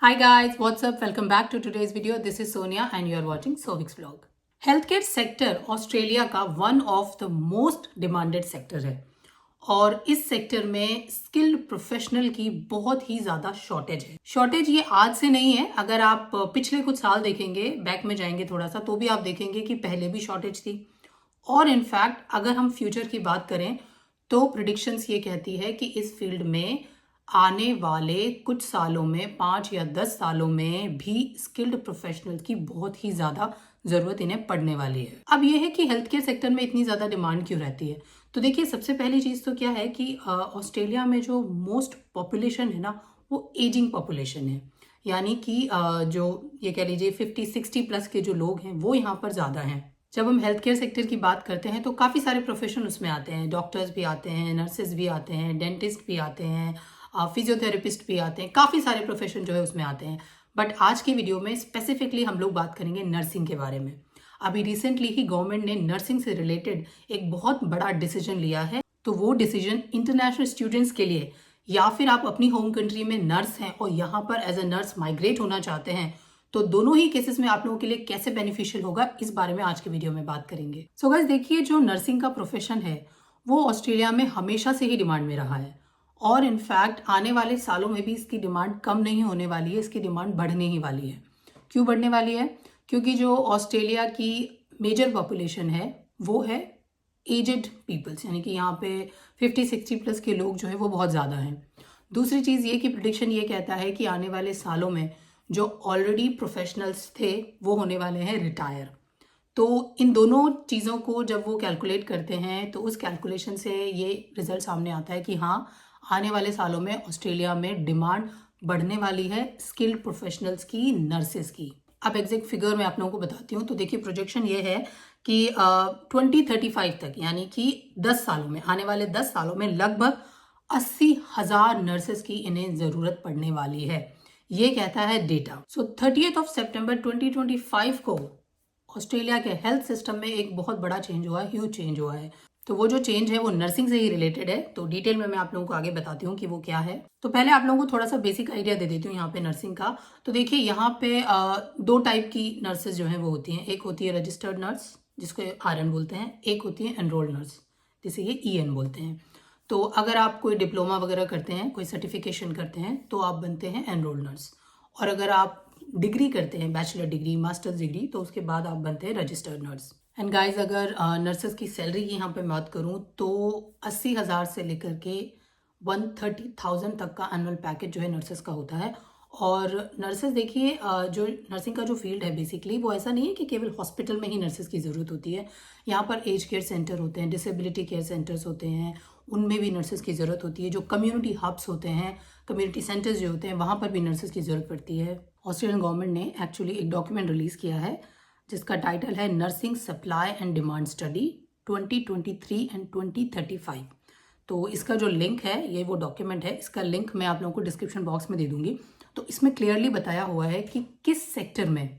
Hi guys, what's up? Welcome back to today's video. This is Sonia and you are watching Sovix vlog. Healthcare sector Australia का one of the most demanded sector है और इस sector में skilled professional की बहुत ही ज्यादा shortage है। Shortage ये आज से नहीं है, अगर आप पिछले कुछ साल देखेंगे, बैक में जाएंगे थोड़ा सा, तो भी आप देखेंगे कि पहले भी शॉर्टेज थी। और इनफैक्ट अगर हम फ्यूचर की बात करें तो प्रिडिक्शंस ये कहती है कि इस फील्ड में आने वाले कुछ सालों में 5 या 10 सालों में भी स्किल्ड प्रोफेशनल की बहुत ही ज़्यादा ज़रूरत इन्हें पड़ने वाली है। अब यह है कि हेल्थ केयर सेक्टर में इतनी ज़्यादा डिमांड क्यों रहती है। तो देखिए, सबसे पहली चीज़ तो क्या है कि ऑस्ट्रेलिया में जो मोस्ट पॉपुलेशन है ना, वो एजिंग पॉपुलेशन है। यानी कि जो ये कह लीजिए 50-60 प्लस के जो लोग हैं वो यहाँ पर ज़्यादा हैं। जब हम हेल्थ केयर सेक्टर की बात करते हैं तो काफ़ी सारे प्रोफेशन उसमें आते हैं। डॉक्टर्स भी आते हैं, नर्सेज भी आते हैं, डेंटिस्ट भी आते हैं, फिजियोथेरेपिस्ट भी आते हैं, काफ़ी सारे प्रोफेशन जो है उसमें आते हैं। बट आज की वीडियो में स्पेसिफिकली हम लोग बात करेंगे नर्सिंग के बारे में। अभी रिसेंटली ही गवर्नमेंट ने नर्सिंग से रिलेटेड एक बहुत बड़ा डिसीजन लिया है। तो वो डिसीजन इंटरनेशनल स्टूडेंट्स के लिए, या फिर आप अपनी होम कंट्री में नर्स हैं और यहाँ पर एज अ नर्स माइग्रेट होना चाहते हैं, तो दोनों ही केसेस में आप लोगों के लिए कैसे बेनिफिशियल होगा, इस बारे में आज के वीडियो में बात करेंगे। सो गाइस, देखिए, जो नर्सिंग का प्रोफेशन है वो ऑस्ट्रेलिया में हमेशा से ही डिमांड में रहा है और इनफैक्ट आने वाले सालों में भी इसकी डिमांड कम नहीं होने वाली है, इसकी डिमांड बढ़ने ही वाली है। क्यों बढ़ने वाली है? क्योंकि जो ऑस्ट्रेलिया की मेजर पॉपुलेशन है वो है एजेड पीपल्स, यानी कि यहाँ पे 50-60 प्लस के लोग जो है वो बहुत ज़्यादा हैं। दूसरी चीज़ ये कि प्रिडिक्शन ये कहता है कि आने वाले सालों में जो ऑलरेडी प्रोफेशनल्स थे वो होने वाले हैं रिटायर। तो इन दोनों चीज़ों को जब वो कैलकुलेट करते हैं तो उस कैलकुलेशन से ये रिजल्ट सामने आता है कि हाँ, आने वाले सालों में ऑस्ट्रेलिया में डिमांड बढ़ने वाली है स्किल्ड प्रोफेशनल्स की, नर्सेज की। अब एग्जैक्ट फिगर मैं आप लोगों को बताती हूँ। तो देखिए, प्रोजेक्शन ये है कि 2035 तक, यानी कि 10 सालों में, आने वाले 10 सालों में लगभग 80,000 नर्सेज की इन्हें ज़रूरत पड़ने वाली है, ये कहता है डेटा। सो 30 सितंबर 2025 को ऑस्ट्रेलिया के हेल्थ सिस्टम में एक बहुत बड़ा चेंज हुआ है, ह्यूज चेंज हुआ है। तो वो जो चेंज है वो नर्सिंग से ही रिलेटेड है। तो डिटेल में मैं आप लोगों को आगे बताती हूँ कि वो क्या है। तो पहले आप लोगों को थोड़ा सा बेसिक आइडिया दे देती हूँ यहाँ पे नर्सिंग का। तो देखिए, यहाँ पे दो टाइप की नर्सेज जो हैं वो होती हैं। एक होती है रजिस्टर्ड नर्स, जिसको RN बोलते हैं। एक होती है एनरोल्ड नर्स, जिसे ये EN बोलते हैं। तो अगर आप कोई डिप्लोमा वगैरह करते हैं, कोई सर्टिफिकेशन करते हैं, तो आप बनते हैं एनरोल्ड नर्स। और अगर आप डिग्री करते हैं, बैचलर डिग्री, मास्टर्स डिग्री, तो उसके बाद आप बनते हैं रजिस्टर्ड नर्स। एंड गाइज, अगर नर्सेस की सैलरी की यहाँ पे बात करूँ तो 80,000 से लेकर के 130,000 तक का एनुअल पैकेज जो है नर्सेस का होता है। और नर्सेस, देखिए, जो नर्सिंग का जो फील्ड है बेसिकली वो ऐसा नहीं है कि केवल हॉस्पिटल में ही नर्सेस की ज़रूरत होती है। यहाँ पर एज केयर सेंटर होते हैं, डिसेबिलिटी केयर सेंटर्स होते हैं, उनमें भी नर्सेस की ज़रूरत होती है। जो कम्युनिटी हब्स होते हैं, कम्युनिटी सेंटर्स जो होते हैं, वहाँ पर भी नर्सेस की ज़रूरत पड़ती है। ऑस्ट्रेलियन गवर्नमेंट ने एक्चुअली एक डॉक्यूमेंट रिलीज़ किया है जिसका टाइटल है nursing supply and demand study 2023 and 2035। तो इसका जो लिंक है, ये वो डॉक्यूमेंट है, इसका लिंक मैं आप लोगों को डिस्क्रिप्शन बॉक्स में दे दूंगी। तो इसमें क्लियरली बताया हुआ है कि किस सेक्टर में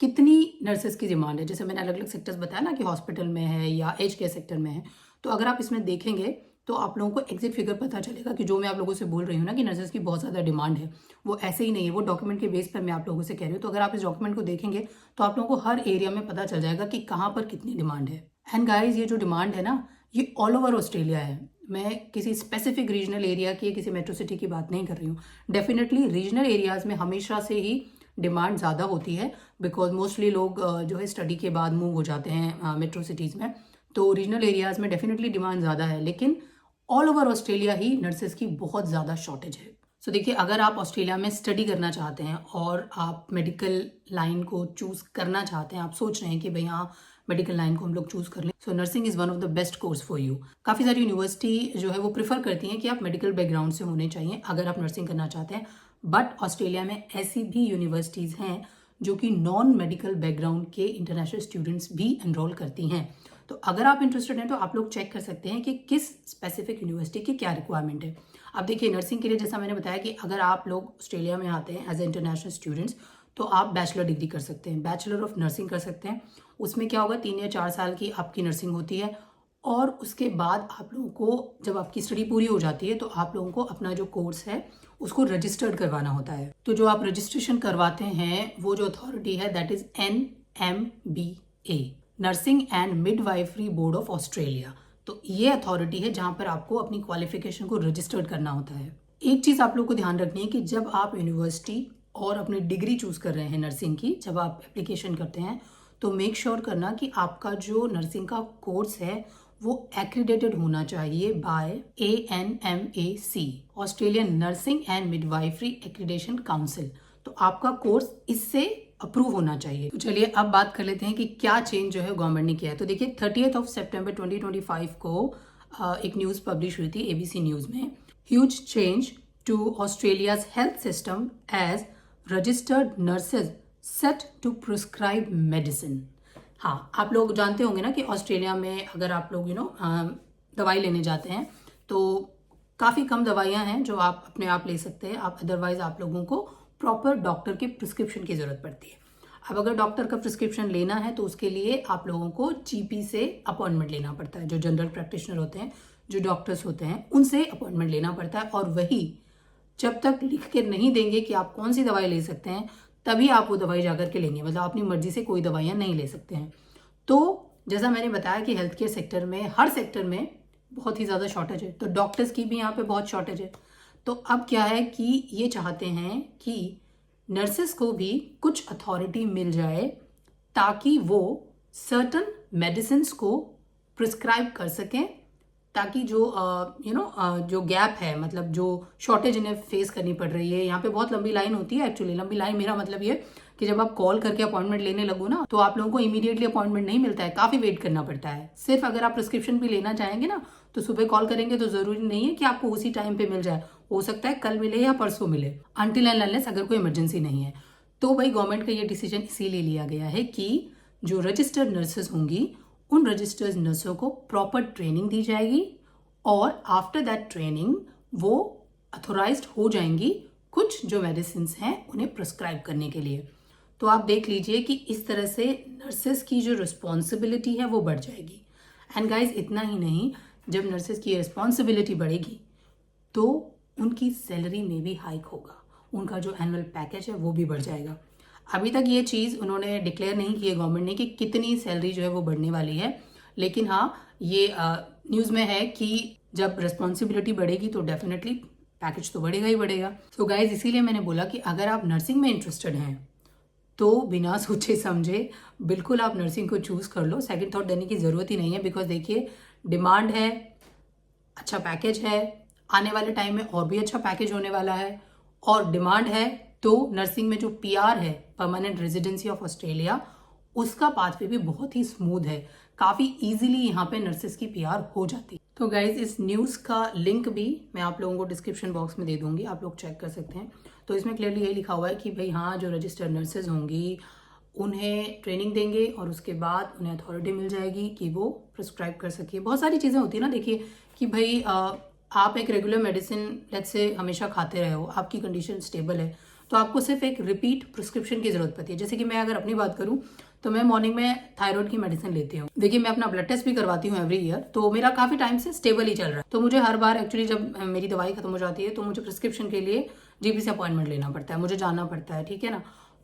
कितनी नर्सेस की डिमांड है। जैसे मैंने अलग अलग सेक्टर्स बताया ना कि हॉस्पिटल में है या एज केयर सेक्टर में है, तो अगर आप इसमें देखेंगे तो आप लोगों को एग्जैक्ट फिगर पता चलेगा कि जो मैं आप लोगों से बोल रही हूँ ना कि नर्सेस की बहुत ज़्यादा डिमांड है, वो ऐसे ही नहीं है, वो डॉक्यूमेंट के बेस पर मैं आप लोगों से कह रही हूँ। तो अगर आप इस डॉक्यूमेंट को देखेंगे तो आप लोगों को हर एरिया में पता चल जाएगा कि कहाँ पर कितनी डिमांड है। एंड गाइज, ये जो डिमांड है ना, ये ऑल ओवर ऑस्ट्रेलिया है। मैं किसी स्पेसिफिक रीजनल एरिया की, किसी मेट्रो सिटी की बात नहीं कर रही हूँ। डेफिनेटली रीजनल एरियाज में हमेशा से ही डिमांड ज़्यादा होती है, बिकॉज मोस्टली लोग जो है स्टडी के बाद मूव हो जाते हैं मेट्रो सिटीज़ में। तो रीजनल एरियाज़ में डेफिनेटली डिमांड ज़्यादा है, लेकिन ऑल ओवर ऑस्ट्रेलिया ही नर्सेज की बहुत ज़्यादा शॉर्टेज है। सो देखिए, अगर आप ऑस्ट्रेलिया में स्टडी करना चाहते हैं और आप मेडिकल लाइन को चूज़ करना चाहते हैं, आप सोच रहे हैं कि भाई हाँ, मेडिकल लाइन को हम लोग चूज़ कर लें, सो nursing is one of the best course for you. काफ़ी सारी यूनिवर्सिटी जो है वो प्रीफर करती हैं कि आप मेडिकल बैकग्राउंड से होने चाहिए अगर आप नर्सिंग करना चाहते हैं। बट ऑस्ट्रेलिया में ऐसी भी यूनिवर्सिटीज़ हैं जो कि नॉन मेडिकल बैकग्राउंड के इंटरनेशनल स्टूडेंट्स भी एनरोल करती हैं। तो अगर आप इंटरेस्टेड हैं तो आप लोग चेक कर सकते हैं कि किस स्पेसिफिक यूनिवर्सिटी की क्या रिक्वायरमेंट है। अब देखिए, नर्सिंग के लिए जैसा मैंने बताया कि अगर आप लोग ऑस्ट्रेलिया में आते हैं एज ए इंटरनेशनल स्टूडेंट्स, तो आप बैचलर डिग्री कर सकते हैं, बैचलर ऑफ नर्सिंग कर सकते हैं। उसमें क्या होगा, 3 या 4 साल की आपकी नर्सिंग होती है और उसके बाद आप लोगों को जब आपकी स्टडी पूरी हो जाती है तो आप लोगों को अपना जो कोर्स है उसको रजिस्टर्ड करवाना होता है। तो जो आप रजिस्ट्रेशन करवाते हैं वो जो अथॉरिटी है that is NMBA, nursing and midwifery board of Australia. तो ये अथॉरिटी है जहां पर आपको अपनी क्वालिफिकेशन को रजिस्टर्ड करना होता है। एक चीज आप लोग को ध्यान रखनी है कि जब आप यूनिवर्सिटी और अपनी डिग्री चूज कर रहे हैं नर्सिंग की, जब आप एप्लीकेशन करते हैं तो मेक श्योर करना कि आपका जो नर्सिंग का कोर्स है वो एक्रीडेटेड होना चाहिए by ANMAC, Australian nursing and midwifery accreditation council. तो आपका कोर्स इससे अप्रूव होना चाहिए। तो चलिए अब बात कर लेते हैं कि क्या चेंज जो है गवर्नमेंट ने किया है। तो देखिए 30 सितंबर 2025 को एक न्यूज पब्लिश हुई थी ABC न्यूज में, huge change to Australia's health system as registered nurses set to prescribe medicine. हाँ, आप लोग जानते होंगे ना कि ऑस्ट्रेलिया में अगर आप लोग दवाई लेने जाते हैं तो काफ़ी कम दवाइयाँ हैं जो आप अपने आप ले सकते हैं। आप अदरवाइज आप लोगों को प्रॉपर डॉक्टर के प्रिस्क्रिप्शन की ज़रूरत पड़ती है। अब अगर डॉक्टर का प्रिस्क्रिप्शन लेना है तो उसके लिए आप लोगों को GP से अपॉइंटमेंट लेना पड़ता है। जो जनरल प्रैक्टिशनर होते हैं, जो डॉक्टर्स होते हैं, उनसे अपॉइंटमेंट लेना पड़ता है। और वही जब तक लिख के नहीं देंगे कि आप कौन सी दवाई ले सकते हैं तभी आप वो दवाई जाकर के लेंगे। मतलब अपनी मर्जी से कोई दवाइयाँ नहीं ले सकते हैं। तो जैसा मैंने बताया कि हेल्थ केयर सेक्टर में, हर सेक्टर में बहुत ही ज़्यादा शॉर्टेज है, तो डॉक्टर्स की भी यहाँ पे बहुत शॉर्टेज है। तो अब क्या है कि ये चाहते हैं कि नर्सेस को भी कुछ अथॉरिटी मिल जाए ताकि वो सर्टन मेडिसिन को प्रिस्क्राइब कर सकें, ताकि जो जो गैप है, मतलब जो शॉर्टेज इन्हें फेस करनी पड़ रही है। यहाँ पे बहुत लंबी लाइन होती है। एक्चुअली लंबी लाइन मेरा मतलब ये कि जब आप कॉल करके अपॉइंटमेंट लेने लगो ना तो आप लोगों को इमीडिएटली अपॉइंटमेंट नहीं मिलता है, काफ़ी वेट करना पड़ता है। सिर्फ अगर आप प्रिस्क्रिप्शन भी लेना चाहेंगे ना तो सुबह कॉल करेंगे तो ज़रूरी नहीं है कि आपको उसी टाइम पे मिल जाए, हो सकता है कल मिले या परसों मिले, अनटिल एंड अनलेस अगर कोई इमरजेंसी नहीं है। तो भाई गवर्नमेंट का ये डिसीजन इसीलिए लिया गया है कि जो रजिस्टर्ड नर्सेज होंगी उन रजिस्टर्ड नर्सों को प्रॉपर ट्रेनिंग दी जाएगी और आफ्टर दैट ट्रेनिंग वो अथोराइज्ड हो जाएंगी कुछ जो मेडिसिन हैं उन्हें प्रिस्क्राइब करने के लिए। तो आप देख लीजिए कि इस तरह से नर्सेस की जो रिस्पॉन्सिबिलिटी है वो बढ़ जाएगी। एंड गाइज इतना ही नहीं, जब नर्सेस की रिस्पॉन्सिबिलिटी बढ़ेगी तो उनकी सैलरी में भी हाइक होगा, उनका जो एनुअल पैकेज है वो भी बढ़ जाएगा। अभी तक ये चीज़ उन्होंने डिक्लेयर नहीं की है गवर्नमेंट ने कि कितनी सैलरी जो है वो बढ़ने वाली है, लेकिन हाँ ये न्यूज़ में है कि जब रिस्पॉन्सिबिलिटी बढ़ेगी तो डेफिनेटली पैकेज तो बढ़ेगा ही बढ़ेगा। सो गाइज इसीलिए मैंने बोला कि अगर आप नर्सिंग में इंटरेस्टेड हैं तो बिना सोचे समझे बिल्कुल आप नर्सिंग को चूज़ कर लो। सेकंड थॉट देने की ज़रूरत ही नहीं है, बिकॉज देखिए डिमांड है, अच्छा पैकेज है, आने वाले टाइम में और भी अच्छा पैकेज होने वाला है। और डिमांड है तो नर्सिंग में जो PR है, परमानेंट रेजिडेंसी ऑफ ऑस्ट्रेलिया, उसका पाथवे भी बहुत ही स्मूथ है, काफ़ी इजीली यहाँ पे नर्सेस की PR हो जाती है। तो गाइज इस न्यूज़ का लिंक भी मैं आप लोगों को डिस्क्रिप्शन बॉक्स में दे दूंगी, आप लोग चेक कर सकते हैं। तो इसमें क्लियरली यही लिखा हुआ है कि भाई हाँ, जो रजिस्टर्ड नर्सेज होंगी उन्हें ट्रेनिंग देंगे और उसके बाद उन्हें अथॉरिटी मिल जाएगी कि वो प्रिस्क्राइब कर सके। बहुत सारी चीज़ें होती है ना, देखिए कि भाई आप एक रेगुलर मेडिसिन लेट्स से हमेशा खाते रहे हो, आपकी कंडीशन स्टेबल है, तो आपको सिर्फ एक रिपीट प्रिस्क्रिप्शन की ज़रूरत पड़ती है। जैसे कि मैं अगर अपनी बात करूँ तो मैं मॉर्निंग में थायराइड की मेडिसिन लेती हूँ। देखिए मैं अपना ब्लड टेस्ट भी करवाती हूँ एवरी ईयर, तो मेरा काफ़ी टाइम से स्टेबल ही चल रहा है। तो मुझे हर बार एक्चुअली जब मेरी दवाई खत्म हो जाती है तो मुझे प्रिस्क्रिप्शन के लिए GP से अपॉइंटमेंट लेना पड़ता है, मुझे जाना पड़ता है, ठीक है ना।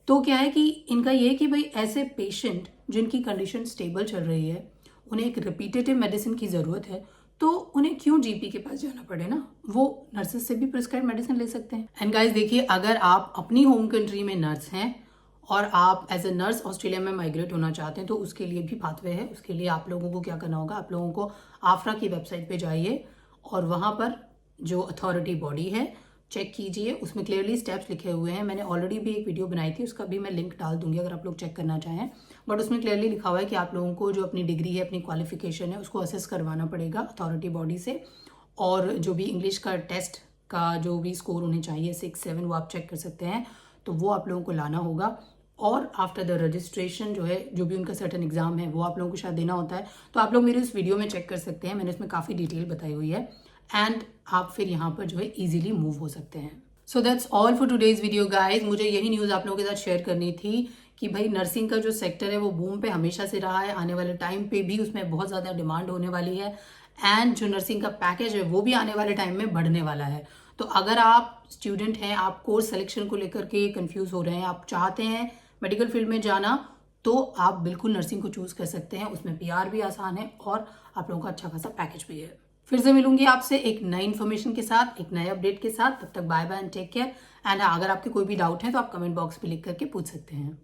तो क्या है कि इनका ये कि भाई ऐसे पेशेंट जिनकी कंडीशन स्टेबल चल रही है, उन्हें एक रिपीटेटिव मेडिसिन की ज़रूरत है, तो उन्हें क्यों GP के पास जाना पड़े ना, वो नर्सेस से भी प्रिस्क्राइब मेडिसिन ले सकते हैं। एंड गाइस देखिए, अगर आप अपनी होम कंट्री में नर्स हैं और आप एज ए नर्स ऑस्ट्रेलिया में माइग्रेट होना चाहते हैं तो उसके लिए भी पाथवे है। उसके लिए आप लोगों को क्या करना होगा, आप लोगों को AFRA की वेबसाइट पे जाइए और वहाँ पर जो अथॉरिटी बॉडी है चेक कीजिए, उसमें क्लियरली स्टेप्स लिखे हुए हैं। मैंने ऑलरेडी भी एक वीडियो बनाई थी, उसका भी मैं लिंक डाल दूंगी अगर आप लोग चेक करना चाहें। बट उसमें क्लियरली लिखा हुआ है कि आप लोगों को जो अपनी डिग्री है, अपनी क्वालिफिकेशन है, उसको असेस करवाना पड़ेगा अथॉरिटी बॉडी से, और जो भी इंग्लिश का टेस्ट का जो भी स्कोर उन्हें चाहिए 6-7 वो आप चेक कर सकते हैं, तो वो आप लोगों को लाना होगा। और आफ्टर द रजिस्ट्रेशन जो है, जो भी उनका सर्टेन एग्जाम है वो आप लोगों को शायद देना होता है, तो आप लोग मेरे उस वीडियो में चेक कर सकते हैं, मैंने उसमें काफ़ी डिटेल बताई हुई है। एंड आप फिर यहाँ पर जो है ईजिली मूव हो सकते हैं। So that's all for today's video guys. मुझे यही न्यूज़ आप लोगों के साथ शेयर करनी थी कि भाई नर्सिंग का जो सेक्टर है वो बूम पे हमेशा से रहा है, आने वाले टाइम पे भी उसमें बहुत ज़्यादा डिमांड होने वाली है एंड जो नर्सिंग का पैकेज है वो भी आने वाले टाइम में बढ़ने वाला है। तो अगर आप स्टूडेंट हैं, आप कोर्स सिलेक्शन को लेकर के कंफ्यूज हो रहे हैं, आप चाहते हैं मेडिकल फील्ड में जाना, तो आप बिल्कुल नर्सिंग को चूज़ कर सकते हैं। उसमें पीआर भी आसान है और आप लोगों का अच्छा खासा पैकेज भी है। फिर से मिलूंगी आपसे एक नई इन्फॉर्मेशन के साथ, एक नए अपडेट के साथ। तब तक bye bye and take care. And अगर आपके कोई भी डाउट है तो आप कमेंट बॉक्स पे लिख करके पूछ सकते हैं।